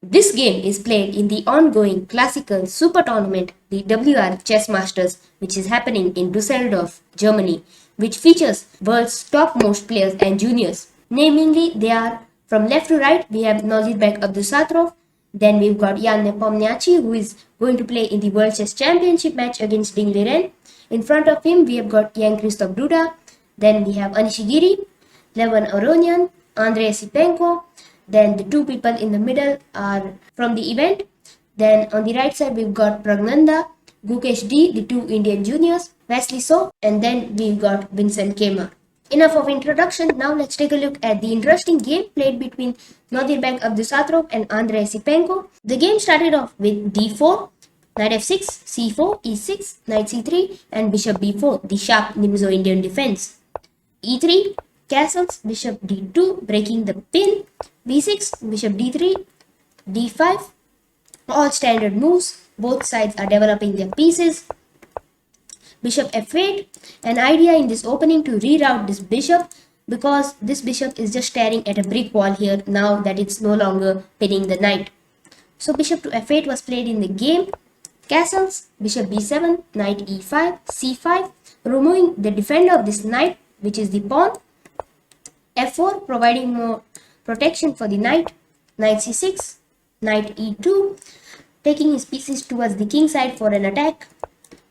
This game is played in the ongoing classical super tournament, the WR Chess Masters, which is happening in Dusseldorf, Germany, which features world's topmost players and juniors. Namely, they are from left to right, we have Nodirbek Abdusattorov, then we've got Jan Nepomniachtchi, who is going to play in the World Chess Championship match against Ding Liren. In front of him, we have got Jan Christoph Duda, then we have Anishigiri, Levan Aronian, Andrey Esipenko. Then the two people in the middle are from the event. Then on the right side, we've got Pragnanda, Gukesh D, the two Indian juniors, Wesley So, and then we've got Vincent Kemar. Enough of introduction. Now let's take a look at the interesting game played between Nodirbek Abdusattorov and Andrey Esipenko. The game started off with d4, knight f6, c4, e6, knight c3, and bishop b4, the sharp Nimzo-Indian defense. e3, castles, bishop d2, breaking the pin, b6, bishop d3, d5, all standard moves. Both sides are developing their pieces. Bishop f8, an idea in this opening to reroute this bishop, because this bishop is just staring at a brick wall here now that it's no longer pinning the knight. So bishop to f8 was played in the game. Castles, bishop b7, knight e5, c5, removing the defender of this knight, which is the pawn. f4, providing more protection for the knight. Knight c6, knight e2, taking his pieces towards the king side for an attack.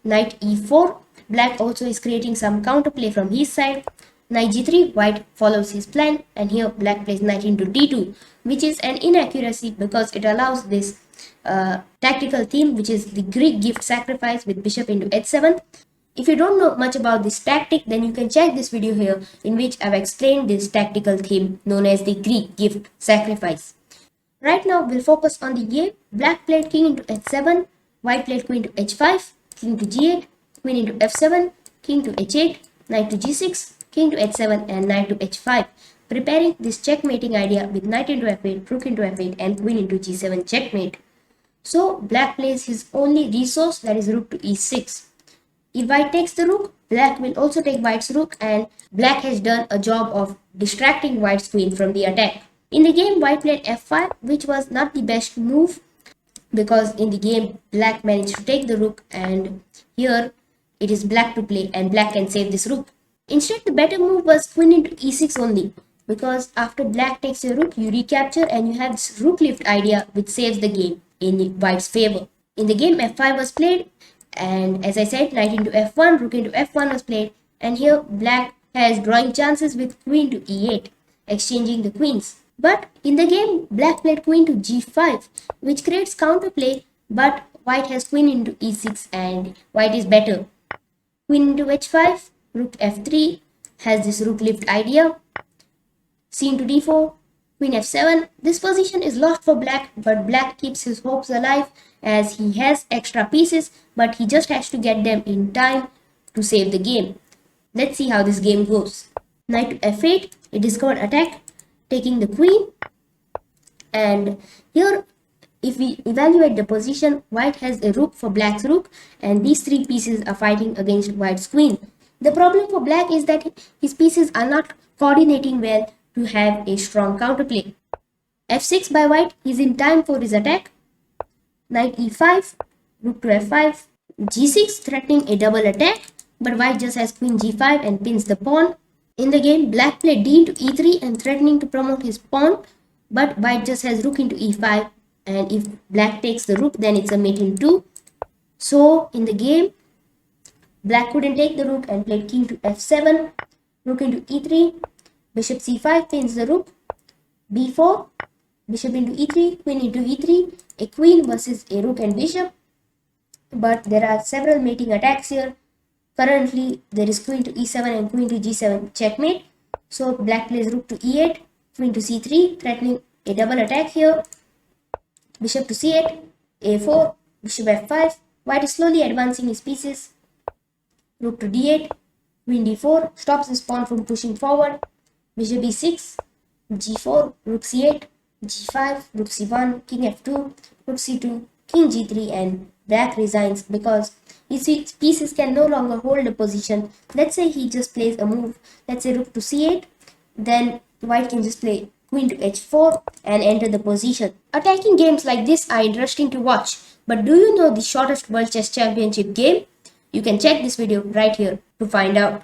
Knight e4, black also is creating some counterplay from his side. Knight g3, white follows his plan, and here black plays knight into d2, which is an inaccuracy because it allows this tactical theme, which is the Greek gift sacrifice with bishop into h7. If you don't know much about this tactic, then you can check this video here in which I've explained this tactical theme known as the Greek gift sacrifice. Right now we'll focus on the game. Black played king into h7, white played queen to h5, king to g8, queen into f7, king to h8, knight to g6, king to h7, and knight to h5, preparing this checkmating idea with knight into f8, rook into f8, and queen into g7 checkmate. So black plays his only resource, that is rook to e6. If white takes the rook, black will also take white's rook, and black has done a job of distracting white's queen from the attack. In the game, white played f5, which was not the best move because in the game black managed to take the rook, and here it is black to play and black can save this rook. Instead, the better move was queen into e6 only, because after black takes your rook, you recapture and you have this rook lift idea which saves the game in white's favor. In the game, f5 was played, and as I said, knight into f1, rook into f1 was played, and here black has drawing chances with queen to e8, exchanging the queens. But in the game, black played queen to g5, which creates counterplay, but white has queen into e6 and white is better. Queen into h5, rook f3 has this rook lift idea, c into d4, queen f7. This position is lost for black, but black keeps his hopes alive as he has extra pieces, but he just has to get them in time to save the game. Let's see how this game goes. Knight to f8, a discovered attack, taking the queen, and here if we evaluate the position, white has a rook for black's rook, and these three pieces are fighting against white's queen. The problem for black is that his pieces are not coordinating well to have a strong counterplay. f6 by white, he's in time for his attack. Knight e5, rook to f5, g6 threatening a double attack, but white just has queen g5 and pins the pawn. In the game, black played d into e3 and threatening to promote his pawn, but white just has rook into e5, and if black takes the rook, then it's a mate in 2. So in the game, black couldn't take the rook and played king to f7, rook into e3, bishop c5 pins the rook, b4, bishop into e3, queen into e3, a queen versus a rook and bishop, but there are several mating attacks here. Currently, there is queen to e7 and queen to g7 checkmate. So black plays rook to e8, queen to c3, threatening a double attack here. Bishop to c8, a4, bishop f5. White is slowly advancing his pieces. Rook to d8, queen d4, stops his pawn from pushing forward. Bishop e6, g4, rook c8, g5, rook c1, king f2, rook c2, king g3, and black resigns because his pieces can no longer hold a position. Let's say he just plays a move, let's say rook to c8, then white can just play queen to h4 and enter the position. Attacking games like this are interesting to watch, but do you know the shortest World Chess Championship game? You can check this video right here to find out.